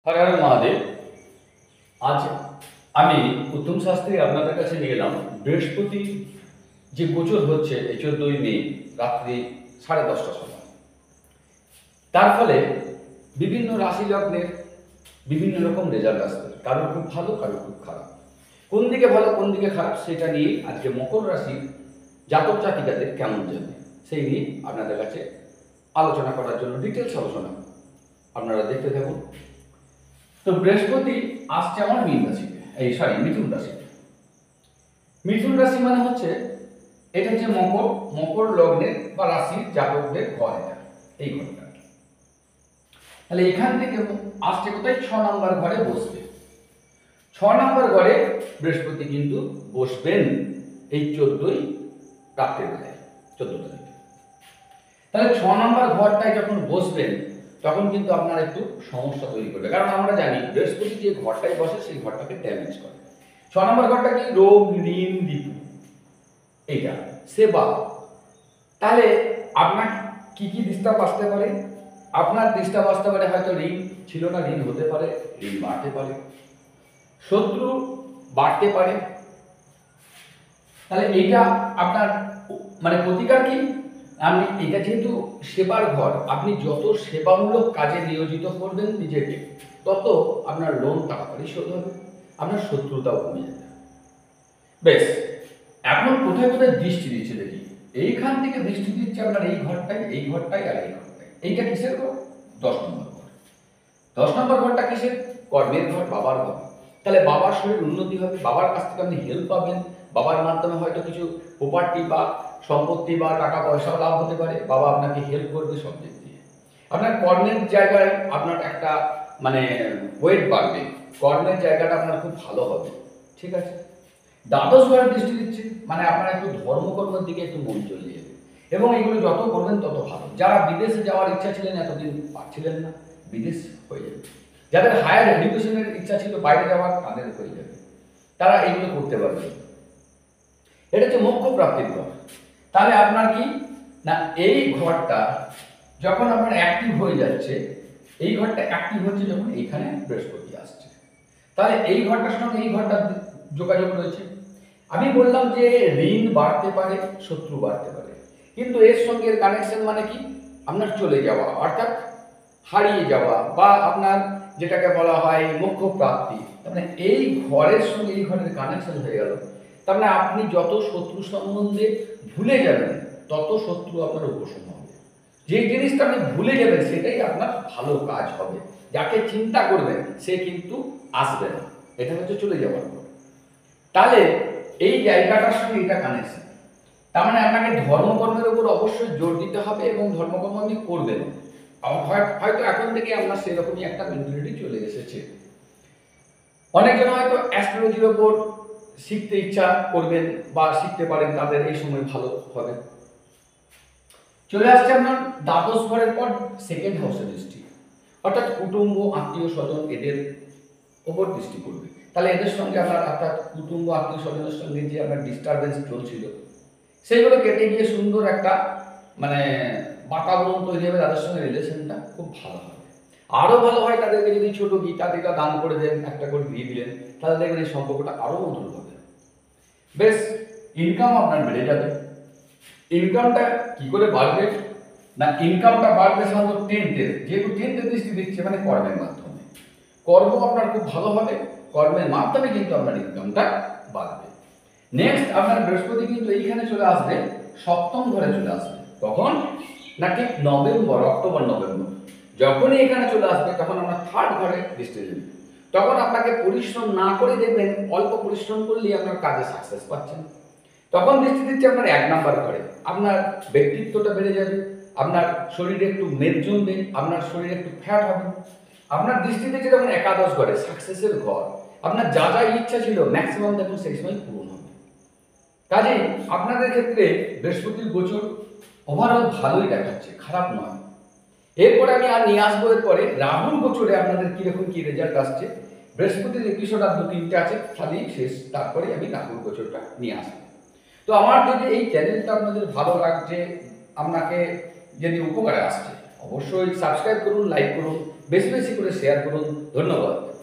হর হর মহাদেব। আজ আমি উত্তম শাস্ত্রী আপনাদের কাছে নিয়ে এলাম বৃহস্পতি যে গোচর হচ্ছে এই 14ই মে রাত্রি 10:30টার সময়। তার ফলে বিভিন্ন রাশি লগ্নের বিভিন্ন রকম রেজাল্ট আসবে, কারোর খুব ভালো, কারোর খুব খারাপ। কোন দিকে ভালো কোন দিকে খারাপ সেটা নিয়ে আজকে মকর রাশির জাতক জাতিকাদের কেমন যাবে সেই নিয়ে আপনাদের কাছে আলোচনা করার জন্য ডিটেলস আলোচনা আপনারা দেখতে থাকুন। তো বৃহস্পতি আসছে আমার মীন রাশিতে, মিথুন রাশিতে। মিথুন রাশি মানে হচ্ছে এটা হচ্ছে মকর লগ্নের বা রাশির জাতকদের ঘর, এই ঘরটা। তাহলে এখান থেকে আসছে কোথায় 6 নম্বর ঘরে বসবে। 6 নম্বর ঘরে বৃহস্পতি কিন্তু বসবেন এই 14ই রাত্রেবেলায়, 14 তারিখে। তাহলে 6 নম্বর ঘরটায় যখন বসবেন তখন কিন্তু আপনার একটু সমস্যা তৈরি করবে, কারণ আমরা জানি বৃহস্পতি যে ঘরটায় বসে সেই ঘরটাকে ড্যামেজ করে। 6 নম্বর ঘরটা কি? রোগ, ঋণ, ঋতু, এইটা সেবা। তাহলে আপনার কি কি ডিস্টার্ব আসতে পারে? আপনার ডিস্টার্ব আসতে পারে হয়তো ঋণ ছিল না, ঋণ হতে পারে, ঋণ বাড়তে পারে, শত্রু বাড়তে পারে। তাহলে এইটা আপনার মানে প্রতিকার কি? আপনি এটা যেহেতু সেবার ঘর, আপনি যত সেবামূলক কাজে নিয়োজিত করবেন নিজেকে, তত আপনার লোন তাড়াতাড়ি শোধ হবে, আপনার শত্রুতাও কমে যাবে। বেশ, এখন কোথায় কোথায় দৃষ্টি দিচ্ছে দেখি। এইখান থেকে দৃষ্টি দিচ্ছে আপনার এই ঘরটাই, এই ঘরটাই আর এই ঘরটাই। এইটা কিসের ঘর? 10 নম্বর ঘর। 10 নম্বর ঘরটা কিসের? কর্মের ঘর, বাবার ঘর। তাহলে বাবার শরীর উন্নতি হবে, বাবার কাছ থেকে আপনি হেল্প পাবেন, বাবার মাধ্যমে হয়তো কিছু প্রপার্টি বা সম্পত্তি বা টাকা পয়সাও লাভ হতে পারে, বাবা আপনাকে হেল্প করবে সব দিক দিয়ে। আপনার কর্মের জায়গায় আপনার একটা মানে ওয়েট বাড়বে, কর্মের জায়গাটা আপনার খুব ভালো হবে, ঠিক আছে। দ্বাদশ ঘরে দৃষ্টি দিচ্ছে মানে আপনার একটু ধর্মকর্মের দিকে একটু মন চলে যাবে, এবং এগুলো যত করবেন তত ভালো। যারা বিদেশে যাওয়ার ইচ্ছা ছিলেন, এতদিন পাচ্ছিলেন না, বিদেশ হয়ে যাবে। যাদের হায়ার এডুকেশনের ইচ্ছা ছিল বাইরে যাওয়ার, তাদের হয়ে যাবে, তারা এগুলো করতে পারবে। এটা হচ্ছে মোক্ষ প্রাপ্তির ঘর। তাহলে আপনার কি না, এই ঘরটা যখন আপনার অ্যাক্টিভ হয়ে যাচ্ছে, এই ঘরটা অ্যাক্টিভ হচ্ছে যখন এইখানে বৃহস্পতি আসছে, তাহলে এই ঘরটার সঙ্গে এই ঘরটার যোগাযোগ রয়েছে। আমি বললাম যে ঋণ বাড়তে পারে, শত্রু বাড়তে পারে, কিন্তু এর সঙ্গে কানেকশন মানে কি? আপনার চলে যাওয়া, অর্থাৎ হারিয়ে যাওয়া, বা আপনার যেটাকে বলা হয় মোক্ষ প্রাপ্তি। তার মানে এই ঘরের সঙ্গে এই ঘরের কানেকশন হয়ে গেল। তার মানে আপনি যত শত্রু সম্বন্ধে ভুলে যাবেন, তত শত্রু আপনার উপশম হবে। যে জিনিসটা আপনি ভুলে যাবেন সেটাই আপনার ভালো কাজ হবে। যাকে চিন্তা করবেন সে কিন্তু আসবে না, এটা হচ্ছে চলে যাওয়ার পর। তাহলে এই জায়গাটার সঙ্গে এটা কানেকশন। তার মানে আপনাকে ধর্মকর্মের উপর অবশ্যই জোর দিতে হবে, এবং ধর্মকর্ম আপনি করবেন। হয়তো এখন থেকে আপনার সেরকমই একটা মেন্টালিটি চলে এসেছে। অনেকজন হয়তো অ্যাস্ট্রোলজির ওপর শিখতে ইচ্ছা করবেন বা শিখতে পারেন, তাদের এই সময় ভালো হবে। চলে আসছে আপনার দ্বাদশ ঘরের পর সেকেন্ড হাউসে দৃষ্টি, অর্থাৎ কুটুম্ব, আত্মীয় স্বজন, এদের ওপর দৃষ্টি করবে। তাহলে এদের সঙ্গে আপনার অর্থাৎ কুটুম্ব, আত্মীয় স্বজনের সঙ্গে যে আপনার ডিস্টারবেন্স চলছিল, সেইগুলো কেটে গিয়ে সুন্দর একটা মানে বাতাবরণ তৈরি হবে, তাদের সঙ্গে রিলেশনটা খুব ভালো হবে। আরও ভালো হয় তাদেরকে যদি ছোট গীতা টিকা দান করে দেন, একটা করে ঘি দিলেন, তাহলে দেখবেন এই সম্পর্কটা আরও মধুর হবে। বেশ, ইনকাম আপনার বেড়ে যাবে। ইনকামটা কি করে বাড়বে না, ইনকামটা বাড়বে সাধারণত 10th, যেহেতু 10th দৃষ্টি দিচ্ছে মানে কর্মের মাধ্যমে। কর্ম আপনার খুব ভালো হবে, কর্মের মাধ্যমে কিন্তু আপনার ইনকামটা বাড়বে। নেক্সট আপনার বৃহস্পতি কিন্তু এইখানে চলে আসবে, সপ্তম ঘরে চলে আসবে। তখন না ঠিক অক্টোবর নভেম্বর যখনই এখানে চলে আসবে, তখন আমরা থার্ড ঘরে দৃষ্টি দেবে। তখন আপনাকে পরিশ্রম না করে দেখবেন, অল্প পরিশ্রম করলেই আপনার কাজে সাকসেস পাচ্ছেন। তখন দৃষ্টি দিচ্ছে আপনার 1 নম্বর ঘরে, আপনার ব্যক্তিত্বটা বেড়ে যাবে, আপনার শরীরে একটু মেদ জমবে, আপনার শরীরে একটু ফ্যাট হবে। আপনার দৃষ্টি দিচ্ছে যখন একাদশ ঘরে, সাকসেসের ঘর, আপনার যা যা ইচ্ছা ছিল ম্যাক্সিমাম দেখুন সেই সময় পূরণ হবে। কাজেই আপনাদের ক্ষেত্রে বৃহস্পতির গোচর ওভারঅল ভালোই দেখাচ্ছে, খারাপ নয়। এরপরে আমি আর নিয়ে আসবো, এরপরে রাহুর গোচরে আপনাদের কিরকম কি রেজাল্ট আসছে। বৃহস্পতির এপিসোড আর 2-3টে আছে, খালি শেষ, তারপরে আমি রাহুর গোচরটা নিয়ে আসবো। তো আমার যদি এই চ্যানেলটা আপনাদের ভালো লাগছে, আপনাকে যদি উপকারে আসছে, অবশ্যই সাবস্ক্রাইব করুন, লাইক করুন, বেশি বেশি করে শেয়ার করুন। ধন্যবাদ।